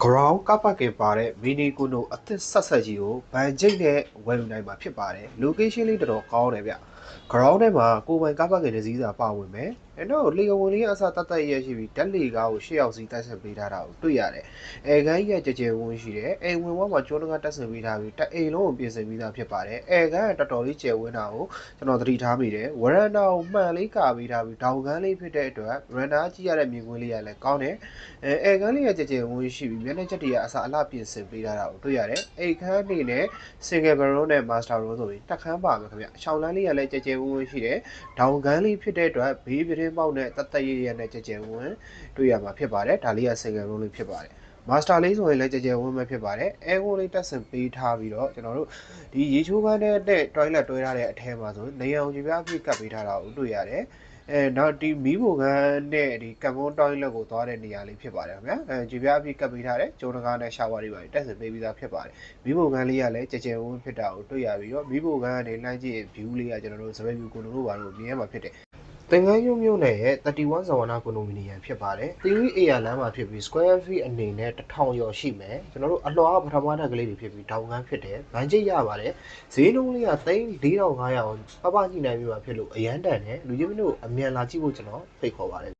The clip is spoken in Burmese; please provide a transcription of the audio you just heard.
ground ကပတ်ကင်ပါတဲ့မီနီကွန်ဒိုအသစ်ဆက်ဆက်ကြီးကိုဗန်ဂျိတ်နဲ့ဝယ်ယူနိုင်မှာဖြစ်ပါတယ် location လေးတော်တော်ကောင်းတယ်ဗျ ground ထဲမှာကိုယ်ပိုင်ကပတ်ကင်တစ်စီးစာပါဝင်မယ်နောက်လေဝင်လေးအစားတတ်ရရှိပြီးဓာတ်လေကားကိုရှေ့ရောက်စီတိုက်ဆင်ပေးထားတာကိုတွေ့ရတယ်အဲခန်းကြီးကကြဲဝန်းရှိတယ်အိမ်ဝင်ဝမှာကျောင်းကတက်ဆင်ပေးထားပြီးတအိမ်လုံးကိုပြင်ဆင်ပြီးသားဖြစ်ပါတယ်အဲခန်းကတော်တော်လေးကျယ်ဝန်းတာကိုကျွန်တော်သတိထားမိတယ်ဝရန်တာကိုမှန်လေးကာပေးထားပြီးဒေါင်ကန်းလေးဖြစ်တဲ့အတွက်ဝရန်တာကြည့်ရတဲ့မြင်ကွင်းလေးကလည်းကောင်းတယ်အဲခန်းလေးကကြဲဝန်းရှိပြီးမျက်နှာချက်တွေကအစားအလှပြင်ဆင်ပေးထားတာကိုတွေ့ရတယ်အိမ်ခန်းအနေနဲ့ single barrel နဲ့ master room ဆိုပြီးတက်ခန်းပါမယ်ခင်ဗျရှောင်းလန်းလေးကလည်းကြဲဝန်းရှိတယ်ဒေါင်ကန်းလေးဖြစ်တဲ့အတွက်ဘေးပြင်းပေါက်နဲ့တတ်ရနဲ့ကြဲဝန်းတွေ့ရမှာဖြစ်ပါတယ်ဒါလေးက single room လေးဖြစ်ပါတယ်မာစတာလေးဆိုရင်လည်းကြဲဝန်းမဲ့ဖြစ်ပါတယ်အဲကိုလေးတက်ဆင်ပေးထားပြီးတော့ကျွန်တော်တို့ဒီရေချိုးခန်းနဲ့ toilet တွဲထားတဲ့အထဲမှာဆိုနေအောင်ကြပြအပြည့်ကပ်ပေးထားတာကိုတွေ့ရတယ်နောက်ဒီမီးဘိုခန်းနဲ့ဒီကံမွန်တောင်းလက်ကိုသွားတဲ့နေရာလေးဖြစ်ပါတယ်ခင်ဗျာကြပြအပြည့်ကပ်ပေးထားတယ်ကျုံတကားနဲ့ရှာဝါတွေပါတက်ဆင်ပေးပြီးသားဖြစ်ပါတယ်မီးဘိုခန်းလေးကလည်းကြဲဝန်းဖြစ်တာကိုတွေ့ရပြီးတော့မီးဘိုခန်းကနေလှမ်းကြည့် view လေးကကျွန်တော်တို့စပယ်ဗီကိုလိုဘာလို့မြင်ရမှာဖြစ်တယ်သင်္ကန်းမြို့နယ်ရဲ့31ဇဝနာကွန်ဒိုမီနီယံဖြစ်ပါတယ်။သီရိအေယာလမ်းမှာဖြစ်ပြီး square feet အနေနဲ့1000ကျော်ရှိမယ်။ကျွန်တော်တို့အလွှာပထမဓာတ်ကလေးတွေဖြစ်ပြီးဒေါင်ကန်းဖြစ်တယ်။ဗန်ဂျိတ်ရပါတယ်။ဈေးနှုန်းလေးက3500ပပကြည့်နိုင်ပြီမှာဖြစ်လို့အရန်တန်တယ်။လူချင်းမင်းတို့အမြန်လာကြည့်ဖို့ကျွန်တော်ဖိတ်ခေါ်ပါတယ်